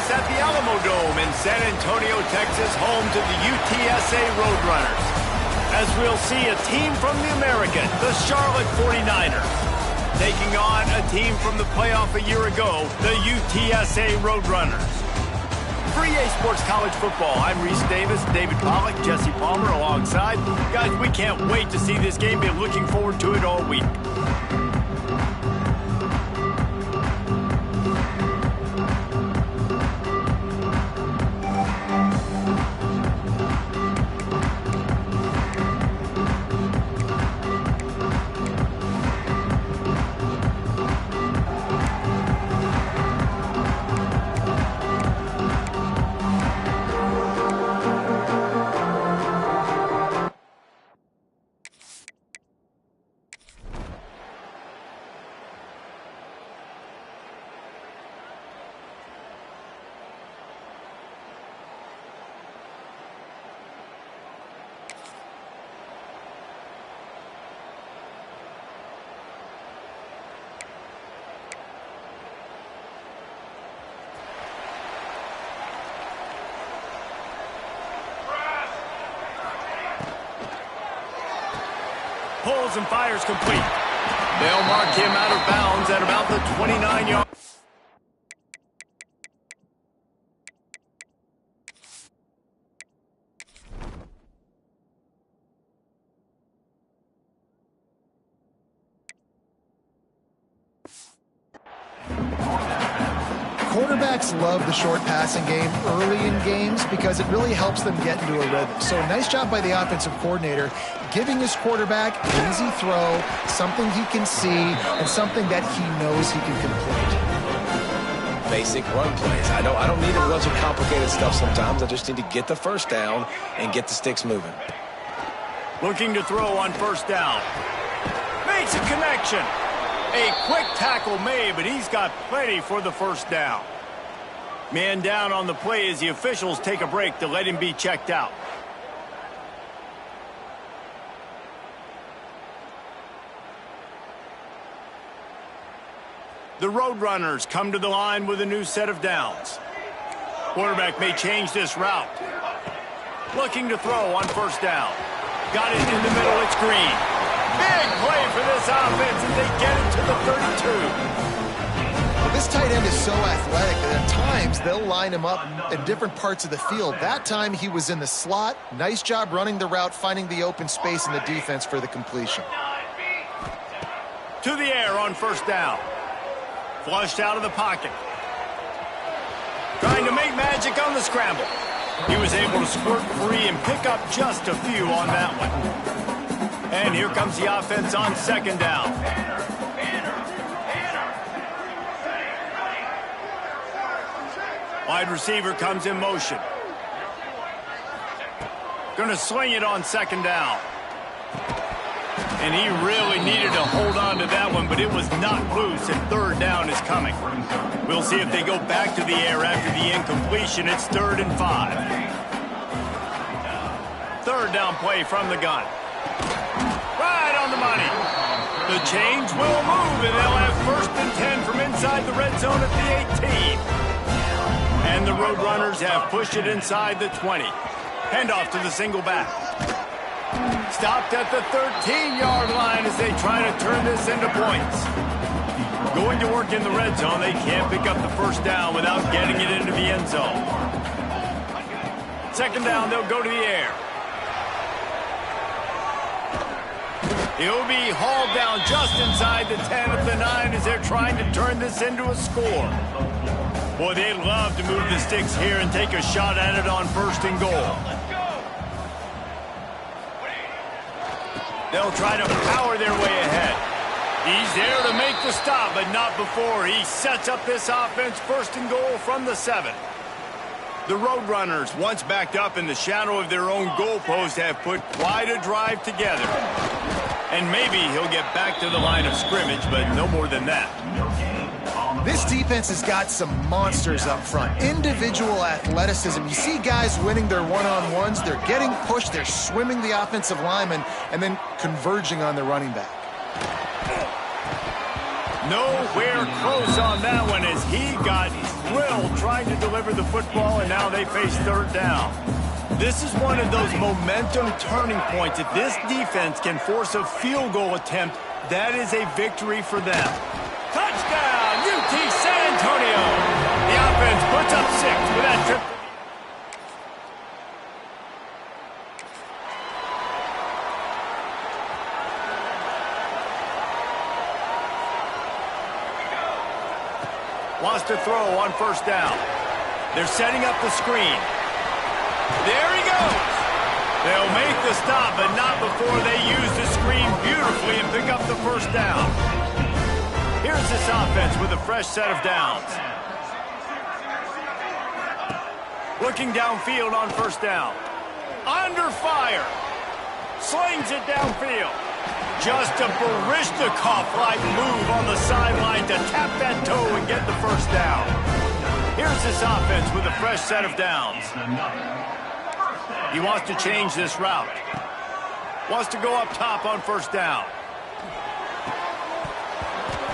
us at the Alamo Dome in San Antonio, Texas, home to the UTSA Roadrunners. As we'll see a team from the American, the Charlotte 49ers, taking on a team from the playoff a year ago, the UTSA Roadrunners. For EA Sports College Football, I'm Reese Davis, David Pollack, Jesse Palmer alongside. Guys, we can't wait to see this game. Been looking forward to it all week. Pulls and fires complete. They'll mark him out of bounds at about the 29-yard. Quarterbacks love the short passing game early in games because it really helps them get into a rhythm. So nice job by the offensive coordinator giving his quarterback an easy throw, something he can see, and something that he knows he can complete. Basic run plays. I don't need a bunch of complicated stuff sometimes. I just need to get the first down and get the sticks moving. Looking to throw on first down. Makes a connection. A quick tackle made, but he's got plenty for the first down. Man down on the play as the officials take a break to let him be checked out. The Roadrunners come to the line with a new set of downs. Quarterback may change this route. Looking to throw on first down. Got it in the middle, it's Green. Big play for this offense as they get it to the 32. Well, this tight end is so athletic that at times they'll line him up in different parts of the field. That time he was in the slot. Nice job running the route, finding the open space in the defense for the completion. To the air on first down. Flushed out of the pocket. Trying to make magic on the scramble. He was able to squirt free and pick up just a few on that one. And here comes the offense on second down. Wide receiver comes in motion. Gonna sling it on second down. And he really needed to hold on to that one, but it was not loose, and third down is coming. We'll see if they go back to the air after the incompletion. It's 3rd and 5. Third down play from the gun. Right on the money. The chains will move, and they'll have 1st and 10 from inside the red zone at the 18. And the Roadrunners have pushed it inside the 20. Handoff to the single back. Stopped at the 13-yard line as they try to turn this into points. Going to work in the red zone, they can't pick up the first down without getting it into the end zone. Second down, they'll go to the air. He'll be hauled down just inside the 10 of the 9 as they're trying to turn this into a score. Boy, they'd love to move the sticks here and take a shot at it on 1st and goal. They'll try to power their way ahead. He's there to make the stop, but not before. He sets up this offense 1st and goal from the 7. The Roadrunners, once backed up in the shadow of their own goalpost, have put quite a drive together. And maybe he'll get back to the line of scrimmage, but no more than that. This defense has got some monsters up front. Individual athleticism. You see guys winning their one-on-ones. They're getting pushed. They're swimming the offensive lineman and then converging on the running back. Nowhere close on that one as he got drilled trying to deliver the football, and now they face third down. This is one of those momentum turning points. If this defense can force a field goal attempt, that is a victory for them. Touchdown, UT San Antonio. The offense puts up 6 with that trip. Wants to throw on first down. They're setting up the screen. There he goes. They'll make the stop, but not before they use the screen beautifully and pick up the first down. Here's this offense with a fresh set of downs. Looking downfield on first down. Under fire. Slings it downfield. Just a Barishnikov-like move on the sideline to tap that toe and get the first down. Here's this offense with a fresh set of downs. He wants to change this route. Wants to go up top on first down.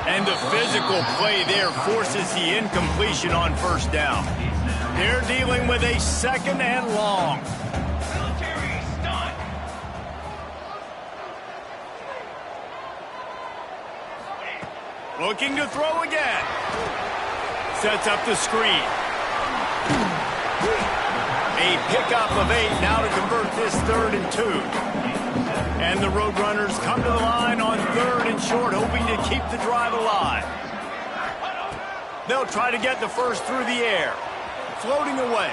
And the physical play there forces the incompletion on first down. They're dealing with a second and long. Looking to throw again. Sets up the screen. A pickup of 8 now to convert this 3rd and 2. And the Roadrunners come to the line on 3rd and short, hoping to keep the drive alive. They'll try to get the first through the air. Floating away.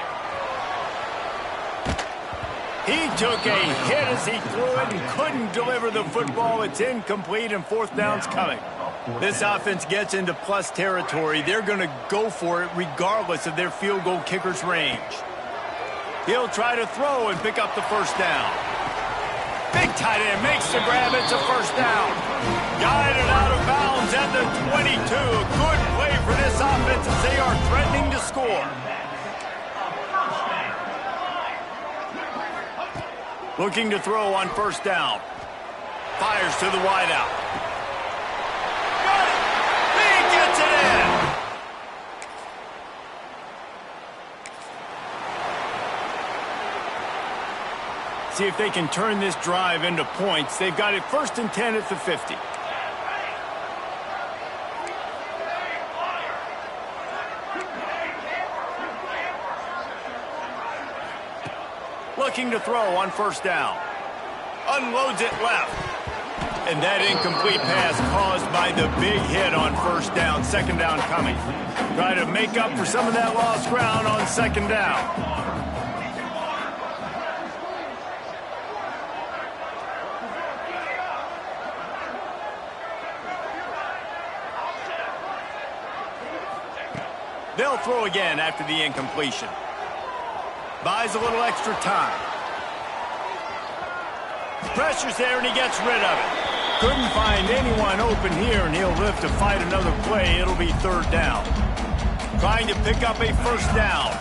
He took a hit as he threw it and couldn't deliver the football. It's incomplete and 4th down's coming. This offense gets into plus territory. They're going to go for it regardless of their field goal kicker's range. He'll try to throw and pick up the first down. Big tight end makes the grab. It's a first down. Guided out of bounds at the 22. A good play for this offense as they are threatening to score. Looking to throw on first down. Fires to the wideout. Got it! He gets it in! See if they can turn this drive into points. They've got it 1st and 10 at the 50. Looking to throw on first down. Unloads it left. And that incomplete pass caused by the big hit on first down. 2nd down coming. Try to make up for some of that lost ground on 2nd down. They'll throw again after the incompletion. Buys a little extra time. Pressure's there and he gets rid of it. Couldn't find anyone open here and he'll live to fight another play. It'll be 3rd down. Trying to pick up a first down.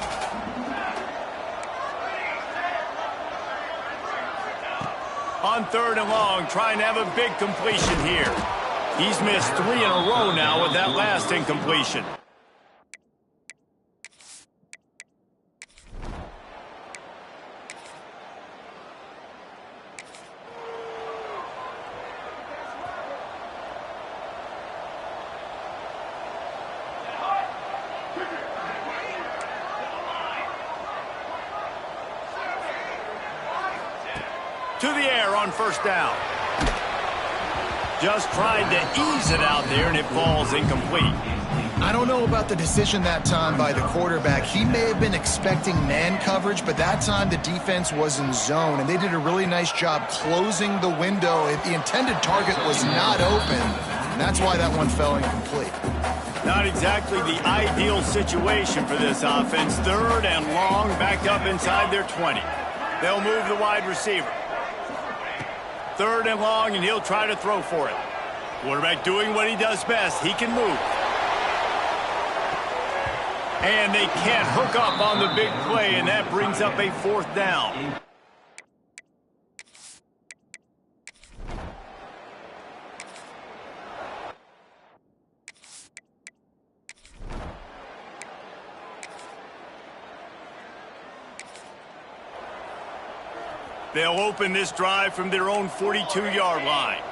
On 3rd and long, trying to have a big completion here. He's missed 3 in a row now with that last incompletion. To the air on first down. Just tried to ease it out there, and it falls incomplete. I don't know about the decision that time by the quarterback. He may have been expecting man coverage, but that time the defense was in zone, and they did a really nice job closing the window. The intended target was not open, and that's why that one fell incomplete. Not exactly the ideal situation for this offense. 3rd and long, backed up inside their 20. They'll move the wide receiver. 3rd and long, and he'll try to throw for it. Quarterback doing what he does best. He can move. And they can't hook up on the big play, and that brings up a 4th down. They'll open this drive from their own 42-yard line.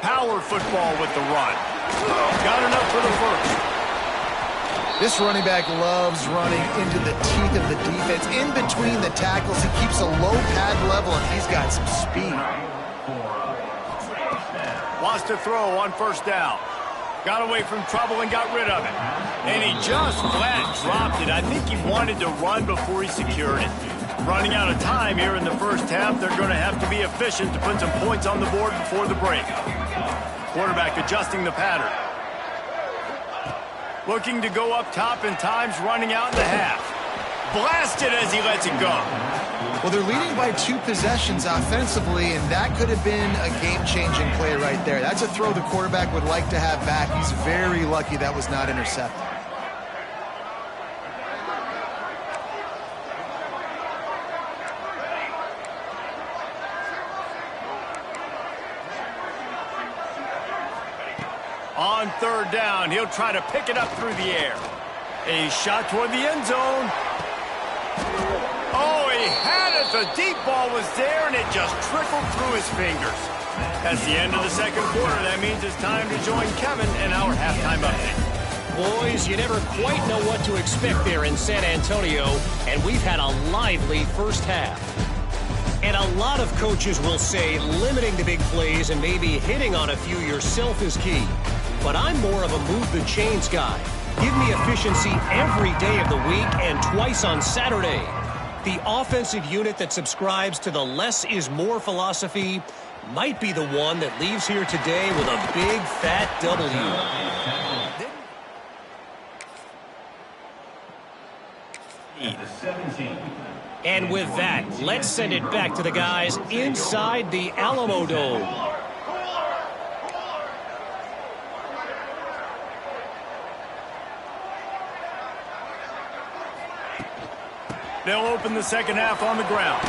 Power football with the run. Got enough for the first. This running back loves running into the teeth of the defense. In between the tackles, he keeps a low pad level, and he's got some speed. Wants to throw on first down. Got away from trouble and got rid of it. And he just flat dropped it. I think he wanted to run before he secured it. Running out of time here in the first half, they're going to have to be efficient to put some points on the board before the break. Quarterback adjusting the pattern. Looking to go up top and times running out in the half. Blasted as he lets it go. Well, they're leading by 2 possessions offensively, and that could have been a game-changing play right there. That's a throw the quarterback would like to have back. He's very lucky that was not intercepted. On third down, he'll try to pick it up through the air. A shot toward the end zone. Oh, he had it. The deep ball was there, and it just trickled through his fingers. That's the end of the second quarter. That means it's time to join Kevin in our halftime update. Boys, you never quite know what to expect there in San Antonio, and we've had a lively first half. And a lot of coaches will say limiting the big plays and maybe hitting on a few yourself is key. But I'm more of a move the chains guy. Give me efficiency every day of the week and twice on Saturday. The offensive unit that subscribes to the less is more philosophy might be the one that leaves here today with a big fat W. And with that, let's send it back to the guys inside the Alamo Dome. They'll open the second half on the ground.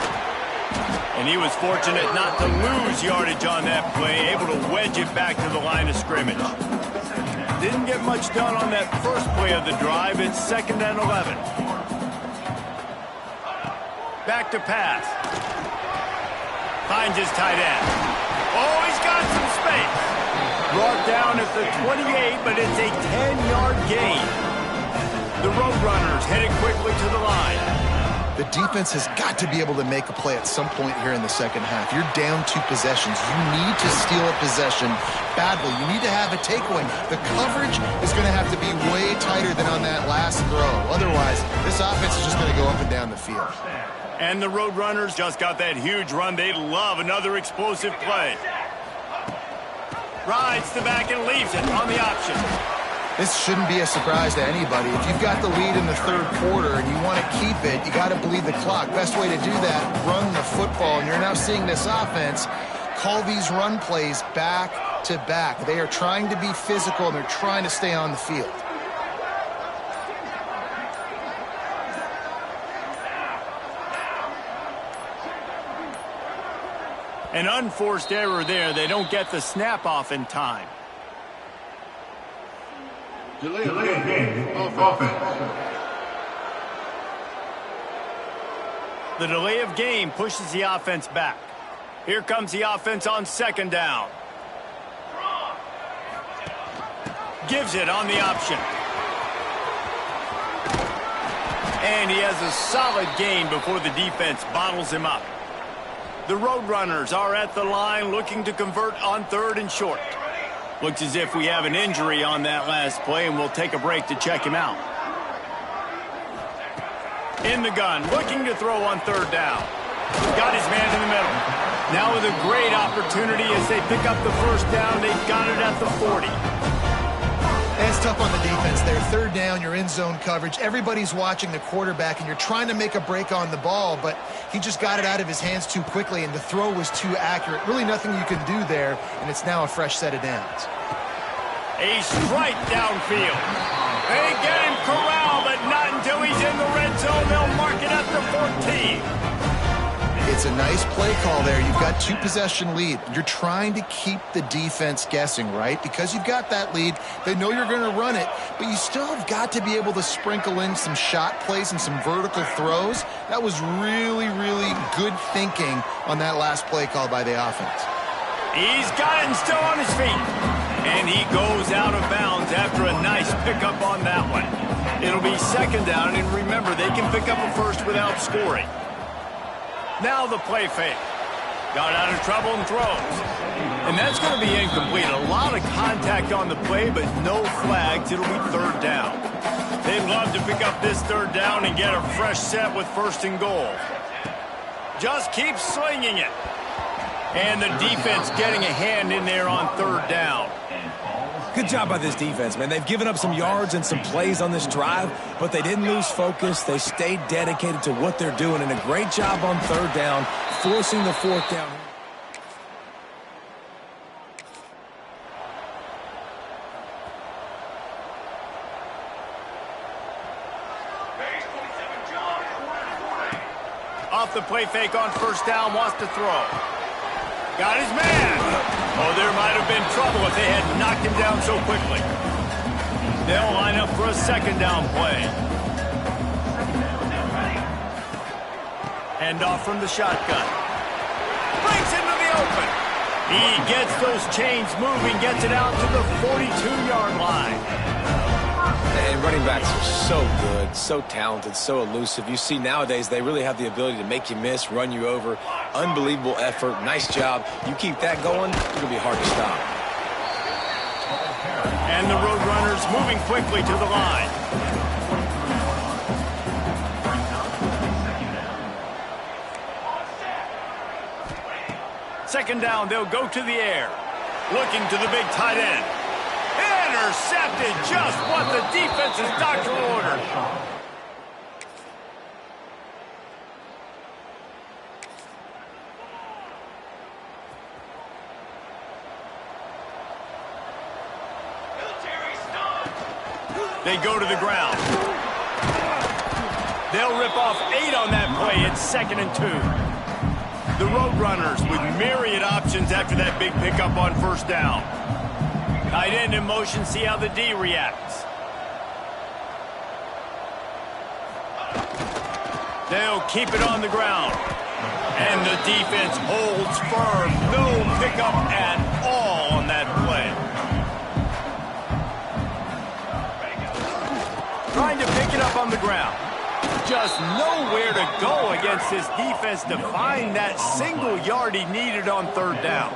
And he was fortunate not to lose yardage on that play, able to wedge it back to the line of scrimmage. Didn't get much done on that first play of the drive. It's 2nd and 11. Back to pass. Finds his tight end. Oh, he's got some space. Brought down at the 28, but it's a 10-yard gain. The Roadrunners headed quickly to the line. The defense has got to be able to make a play at some point here in the second half. You're down 2 possessions. You need to steal a possession badly. You need to have a takeaway. The coverage is going to have to be way tighter than on that last throw. Otherwise, this offense is just going to go up and down the field. And the Roadrunners just got that huge run. They love another explosive play. Rides the back and leaves it on the option. This shouldn't be a surprise to anybody. If you've got the lead in the third quarter and you want to keep it, you got to bleed the clock. Best way to do that, run the football. And you're now seeing this offense call these run plays back to back. They are trying to be physical, and they're trying to stay on the field. An unforced error there. They don't get the snap off in time. Delay of game, offense. The delay of game pushes the offense back. Here comes the offense on 2nd down. Gives it on the option. And he has a solid gain before the defense bottles him up. The Roadrunners are at the line looking to convert on 3rd and short. Looks as if we have an injury on that last play, and we'll take a break to check him out. In the gun, looking to throw on 3rd down. Got his man in the middle. Now with a great opportunity as they pick up the first down. They've got it at the 40. And it's tough on the defense there. 3rd down, you're in zone coverage. Everybody's watching the quarterback, and you're trying to make a break on the ball, but he just got it out of his hands too quickly, and the throw was too accurate. Really nothing you can do there, and it's now a fresh set of downs. A strike downfield. They get him corralled, but not until he's in the red zone. They'll mark it at the 14. It's a nice play call there. You've got 2-possession lead. You're trying to keep the defense guessing, right? Because you've got that lead, they know you're going to run it, but you still have got to be able to sprinkle in some shot plays and some vertical throws. That was really, really good thinking on that last play call by the offense. He's got it and still on his feet. And he goes out of bounds after a nice pickup on that one. It'll be second down, and remember, they can pick up a first without scoring. Now the play fake. Got out of trouble and throws. And that's going to be incomplete. A lot of contact on the play, but no flags. It'll be third down. They'd love to pick up this third down and get a fresh set with first and goal. Just keep slinging it. And the defense getting a hand in there on third down. Good job by this defense, man. They've given up some yards and some plays on this drive, but they didn't lose focus. They stayed dedicated to what they're doing, and a great job on third down, forcing the fourth down. Off the play fake on first down, wants to throw. Got his man. Oh, there might have been trouble if they had knocked him down so quickly. They'll line up for a second down play. Hand off from the shotgun. Breaks into the open. He gets those chains moving, gets it out to the 42-yard line. And running backs are so good, so talented, so elusive. You see nowadays they really have the ability to make you miss, run you over. Unbelievable effort. Nice job. You keep that going, it's going to be hard to stop. And the Roadrunners moving quickly to the line. Second down, they'll go to the air. Looking to the big tight end. Intercepted, just what the defense's doctor ordered. They go to the ground. They'll rip off 8 on that play. It's 2nd and 2. The Roadrunners with myriad options after that big pickup on first down. Tight end in motion, see how the D reacts. They'll keep it on the ground. And the defense holds firm. No pickup at all on that play. Trying to pick it up on the ground. Just nowhere to go against this defense to find that single yard he needed on third down.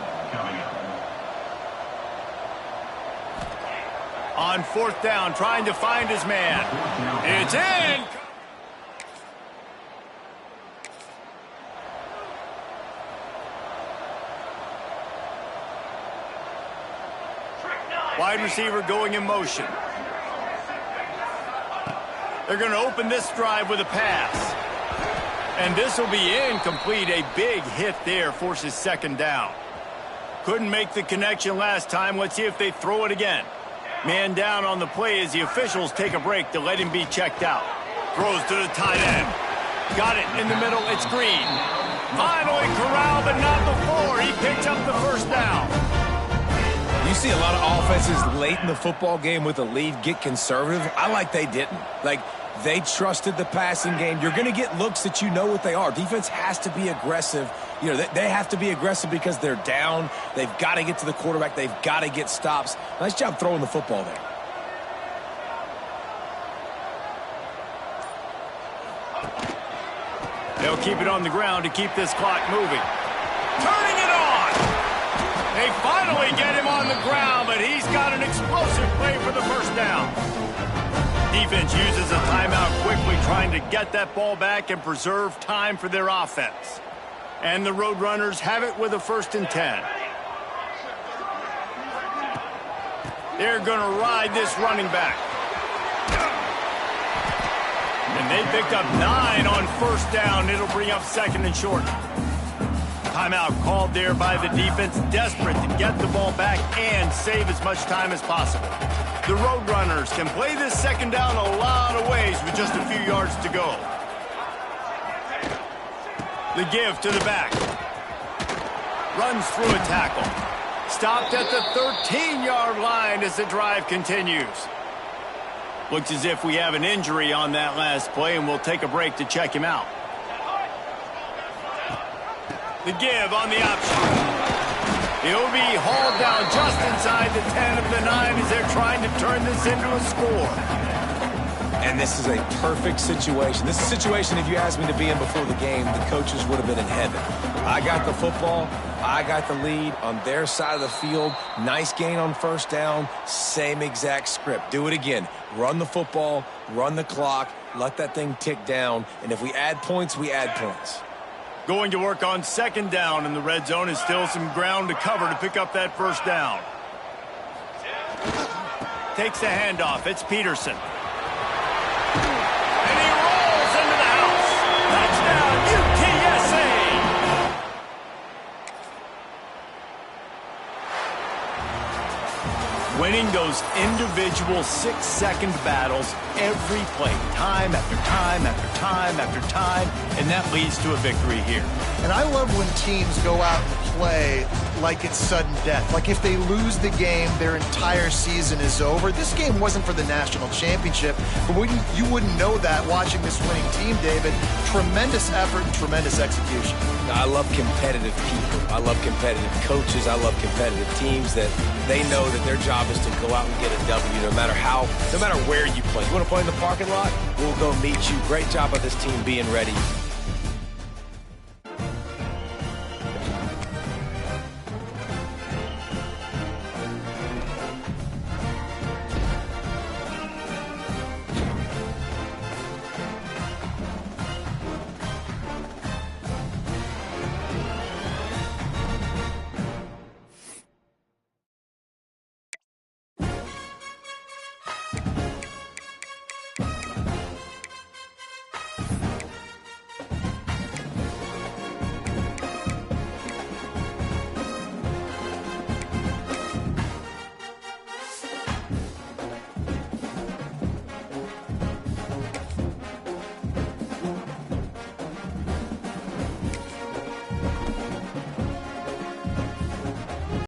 On fourth down, trying to find his man. It's in. Wide receiver going in motion. They're going to open this drive with a pass. And this will be incomplete. A big hit there forces second down. Couldn't make the connection last time. Let's see if they throw it again. Man down on the play as the officials take a break to let him be checked out. Throws to the tight end. Got it in the middle. It's Green. Finally corralled, but not before. He picks up the first down. You see a lot of offenses late in the football game with a lead get conservative. I like they didn't. Like, they trusted the passing game. You're going to get looks that you know what they are. Defense has to be aggressive. You know, they have to be aggressive because they're down. They've got to get to the quarterback. They've got to get stops. Nice job throwing the football there. They'll keep it on the ground to keep this clock moving. Turning it on. They finally get him on the ground, but he's got an explosive play for the first down. Defense uses a timeout quickly, trying to get that ball back and preserve time for their offense. And the Roadrunners have it with a 1st and 10. They're going to ride this running back. And they picked up 9 on first down. It'll bring up 2nd and short. Timeout called there by the defense, desperate to get the ball back and save as much time as possible. The Roadrunners can play this second down a lot of ways with just a few yards to go. The give to the back. Runs through a tackle. Stopped at the 13-yard line as the drive continues. Looks as if we have an injury on that last play, and we'll take a break to check him out. The give on the option. He'll be hauled down just inside the 10 of the 9 as they're trying to turn this into a score. And this is a perfect situation. This is a situation, if you asked me to be in before the game, the coaches would have been in heaven. I got the football. I got the lead on their side of the field. Nice gain on first down. Same exact script. Do it again. Run the football, run the clock, let that thing tick down. And if we add points, we add points. Going to work on second down, and the red zone is still some ground to cover to pick up that first down. Takes the handoff. It's Peterson. And he rolls into the house. Touchdown, UTSA! Winning those individual 6-second battles every play, time after time after time after time, and that leads to a victory here. And I love when teams go out and play like it's sudden death. Like if they lose the game, their entire season is over. This game wasn't for the national championship, but you wouldn't know that watching this winning team, David. Tremendous effort and tremendous execution. I love competitive people. I love competitive coaches. I love competitive teams that they know that their job is to go out and get a W no matter where you play. You want to play in the parking lot? We'll go meet you. Great job by this team being ready.